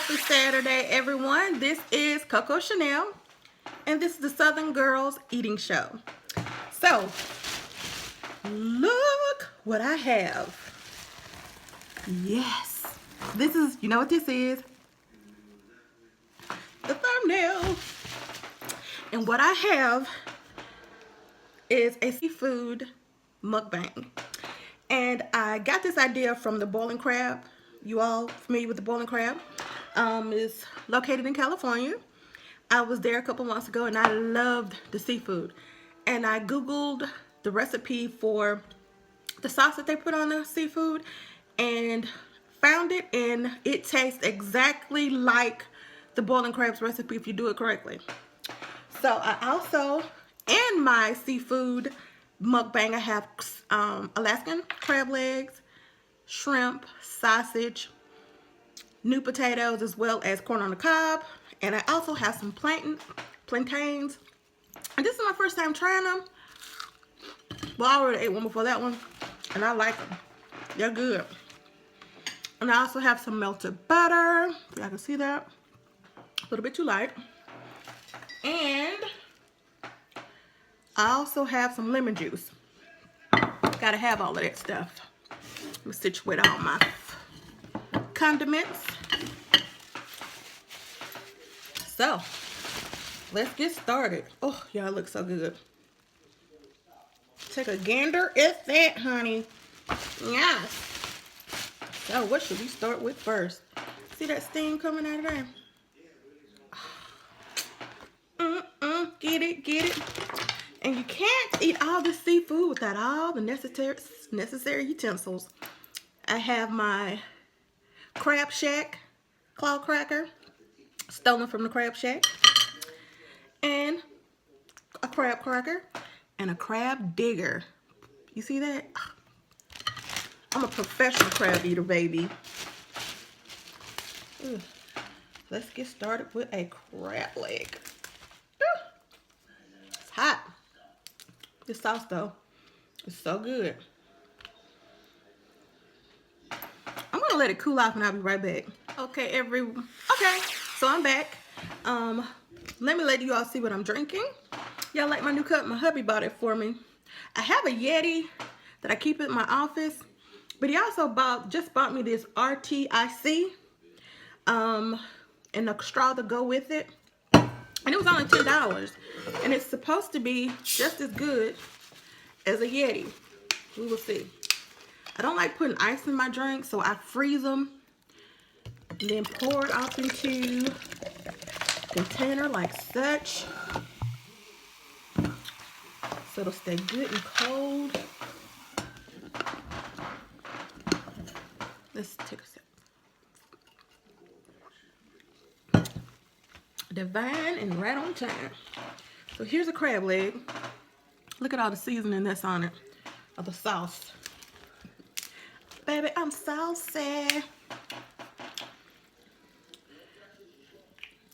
Happy Saturday, everyone. This is Coco Chanel, and this is the Southern Girls Eating Show. So, look what I have. Yes, this is, you know what this is? The thumbnail. And what I have is a seafood mukbang. And I got this idea from the boiling crab. You all familiar with the boiling crab? It's located in California. I was there a couple months ago and I loved the seafood. And I Googled the recipe for the sauce that they put on the seafood and found it, and it tastes exactly like the boiling crab's recipe if you do it correctly. So I also, in my seafood mukbang, I have Alaskan crab legs, shrimp, sausage, new potatoes, as well as corn on the cob. And I also have some plantains. And this is my first time trying them. Well, I already ate one before that one, and I like them. They're good. And I also have some melted butter. If y'all can see that. A little bit too light. And I also have some lemon juice. Gotta have all of that stuff. Let me situate all my condiments. So, let's get started. Oh, y'all look so good. Take a gander at that, honey. Yes. So, what should we start with first? See that steam coming out of there? Get it, get it. And you can't eat all the seafood without all the necessary utensils. I have my Crab Shack claw cracker, stolen from the Crab Shack, and a crab cracker, and a crab digger. You see that? I'm a professional crab eater, baby. Ugh. Let's get started with a crab leg. It's hot. This sauce, though, is so good. I'm gonna let it cool off and I'll be right back. Okay, so I'm back. Let me let you all see what I'm drinking. Y'all like my new cup? My hubby bought it for me. I have a Yeti that I keep in my office, but he also just bought me this RTIC, and a straw to go with it. And it was only $10, and it's supposed to be just as good as a Yeti. We will see. I don't like putting ice in my drink, so I freeze them and then pour it off into a container like such, so it'll stay good and cold. Let's take a sip. Divine and right on time. So here's a crab leg. Look at all the seasoning that's on it, of the sauce. Baby, I'm saucy.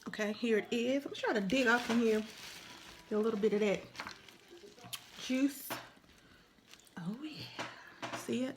Okay, here it is. I'm trying to dig off in here. Get a little bit of that juice. Oh yeah, see it?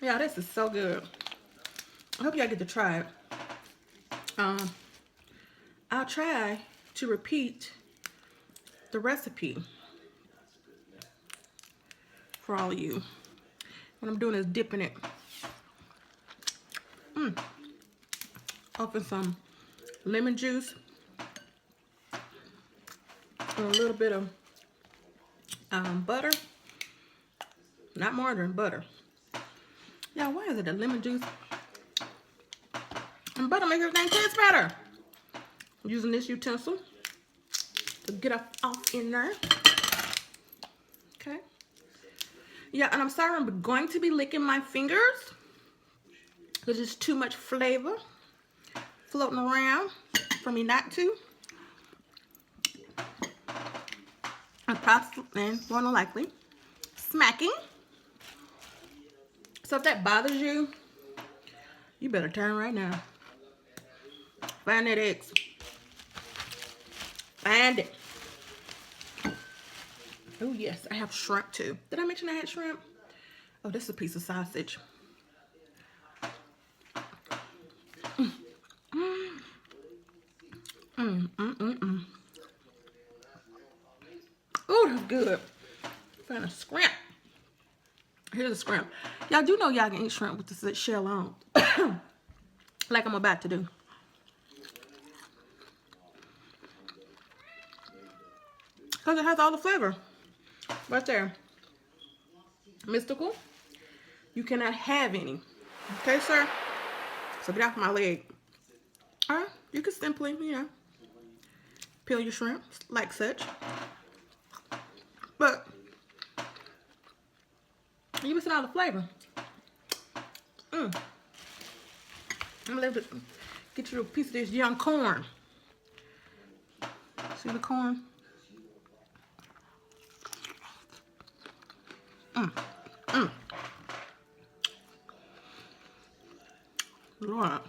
Yeah, this is so good. I hope y'all get to try it. I'll try to repeat the recipe for all of you. What I'm doing is dipping it. Open some lemon juice and a little bit of butter. Not margarine, butter. Y'all, why is it the lemon juice and butter make everything taste better? I'm using this utensil to get off in there. Okay. Yeah, and I'm sorry I'm going to be licking my fingers because there's too much flavor floating around for me not to. I'm probably, and more than likely, smacking. So if that bothers you, you better turn right now. Find that X. Find it. Oh yes, I have shrimp too. Did I mention I had shrimp? Oh, this is a piece of sausage. Oh, that's good. Find a shrimp. Here's a shrimp. Y'all do know y'all can eat shrimp with the shell on. Like I'm about to do. Because it has all the flavor. Right there. Mystical. You cannot have any. Okay, sir? So get off my leg. Or you can simply, peel your shrimp like such. But you missing all the flavor. I'm gonna get you a piece of this young corn. See the corn? Lord,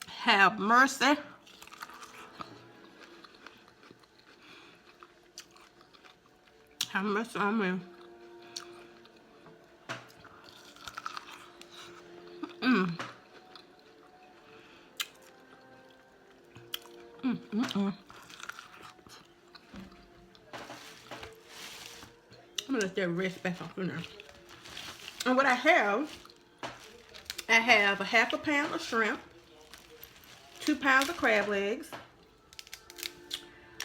have mercy. Have mercy on me. I'm gonna let that rest back off in there. And what I have a half a pound of shrimp, 2 pounds of crab legs,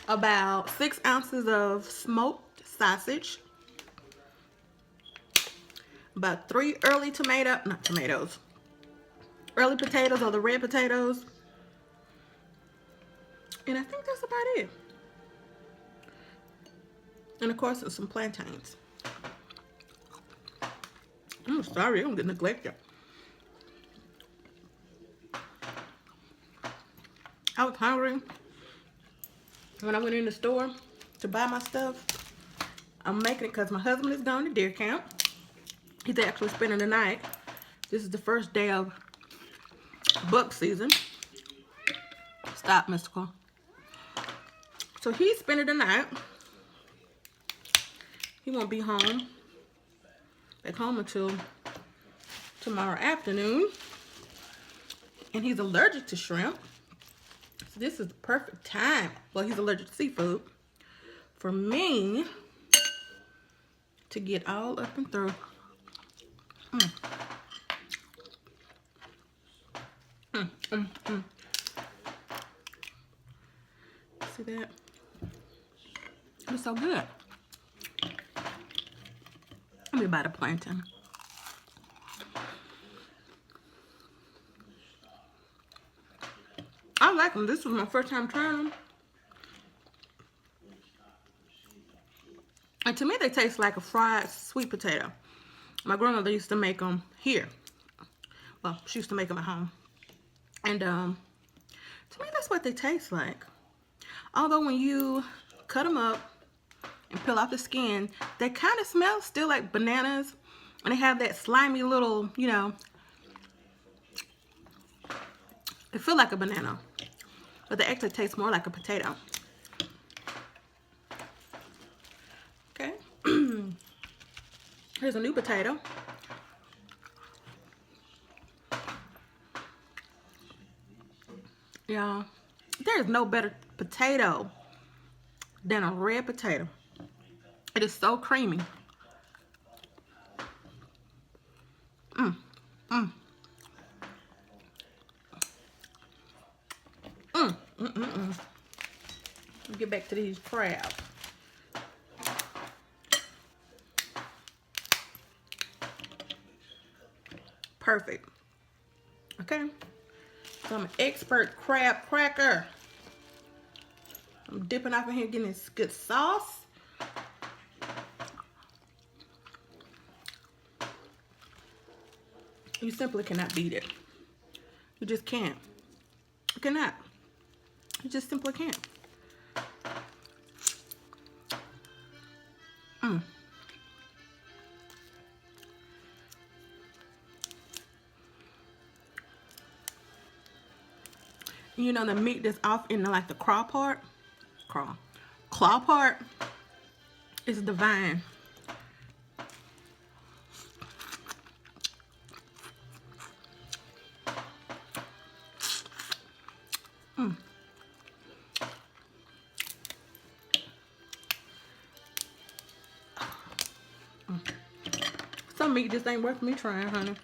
about 6 ounces of smoked sausage, about 3 early early potatoes or the red potatoes, and I think that's about it. And of course, some plantains. I'm sorry, I'm getting neglected. I was hungry when I went in the store to buy my stuff. I'm making it because my husband is going to deer camp. He's actually spending the night. This is the first day of buck season. Stop, Mystical. So he's spending the night. He won't be back home until tomorrow afternoon. And he's allergic to shrimp. So this is the perfect time. Well, he's allergic to seafood. For me to get all up and through. See that? It's so good. Let me buy the plantain. I like them. This was my first time trying them. And to me, they taste like a fried sweet potato. My grandmother used to make them here. Well, she used to make them at home. And to me, that's what they taste like. Although when you cut them up and peel off the skin, they kind of smell still like bananas. And they have that slimy little, they feel like a banana. But they actually taste more like a potato. Okay. Here's a new potato. Yeah. There is no better potato than a red potato. It is so creamy. Get back to these crabs. Perfect. Okay. So I'm an expert crab cracker. I'm dipping off in here, getting this good sauce. You simply cannot beat it. You just can't. You cannot. You just simply can't. You know the meat that's off in the claw part is divine. Some meat just ain't worth me trying, honey.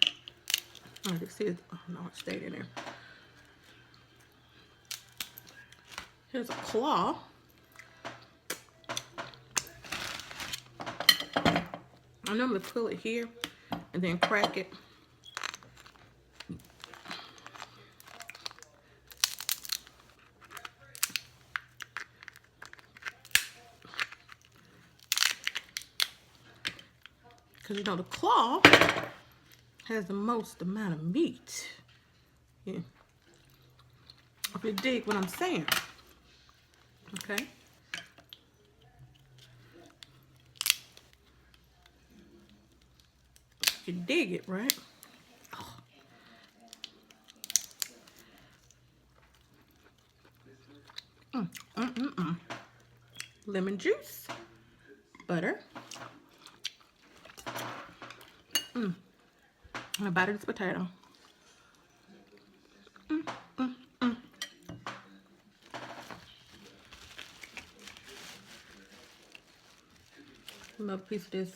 Oh, this is, oh no, it stayed in there. Here's a claw. I normally pull it here and then crack it. Because you know the claw has the most amount of meat. Yeah. If you dig what I'm saying. Okay. You dig it, right? Oh. Lemon juice, butter. And I batter this potato. Another piece of this.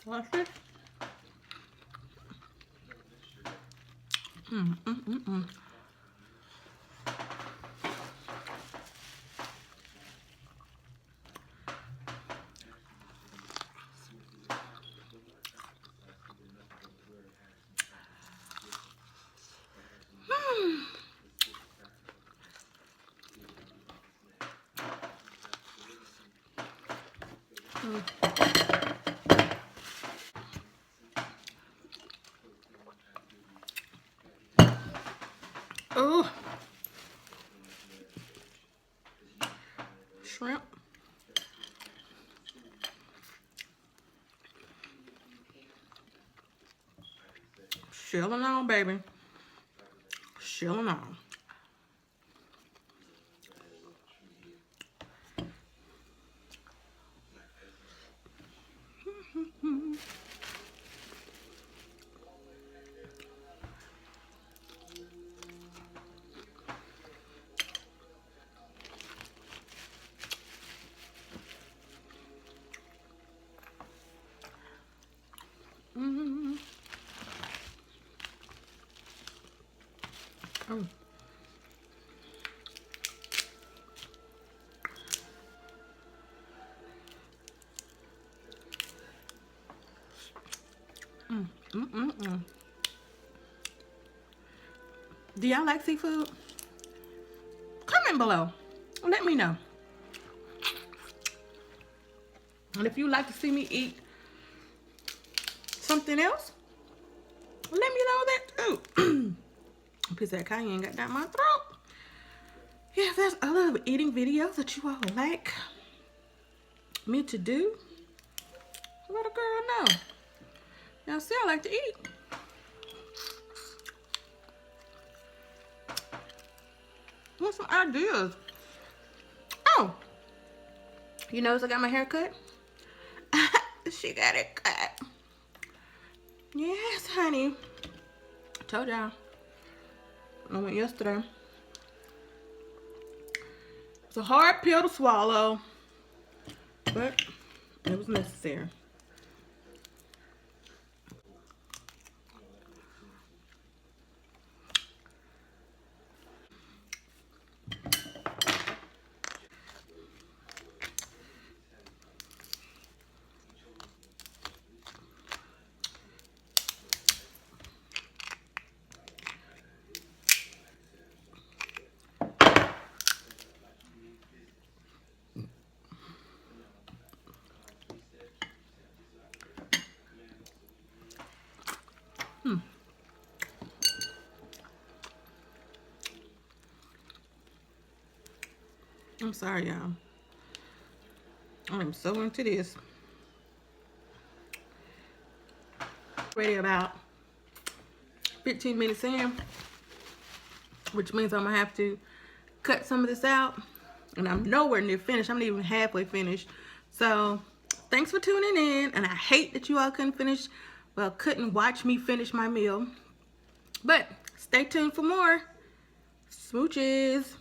Watch this. Oh, shrimp. Chilling on, baby. Chilling on. Oh. Do y'all like seafood? Comment below. Let me know. And if you like to see me eat something else, let me know that too. A piece of that cayenne got down my throat. Yeah, if there's other eating videos that you all would like me to do, let a girl know. Y'all see I like to eat. Want some ideas? Oh, you notice I got my hair cut? She got it cut. Yes, honey. I told y'all. I went yesterday. It's a hard pill to swallow, but it was necessary. I'm sorry, y'all. I'm so into this. Ready about 15 minutes in, which means I'm gonna have to cut some of this out, and I'm nowhere near finished. I'm not even halfway finished. So thanks for tuning in, and I hate that you all couldn't watch me finish my meal, but stay tuned for more. Smooches.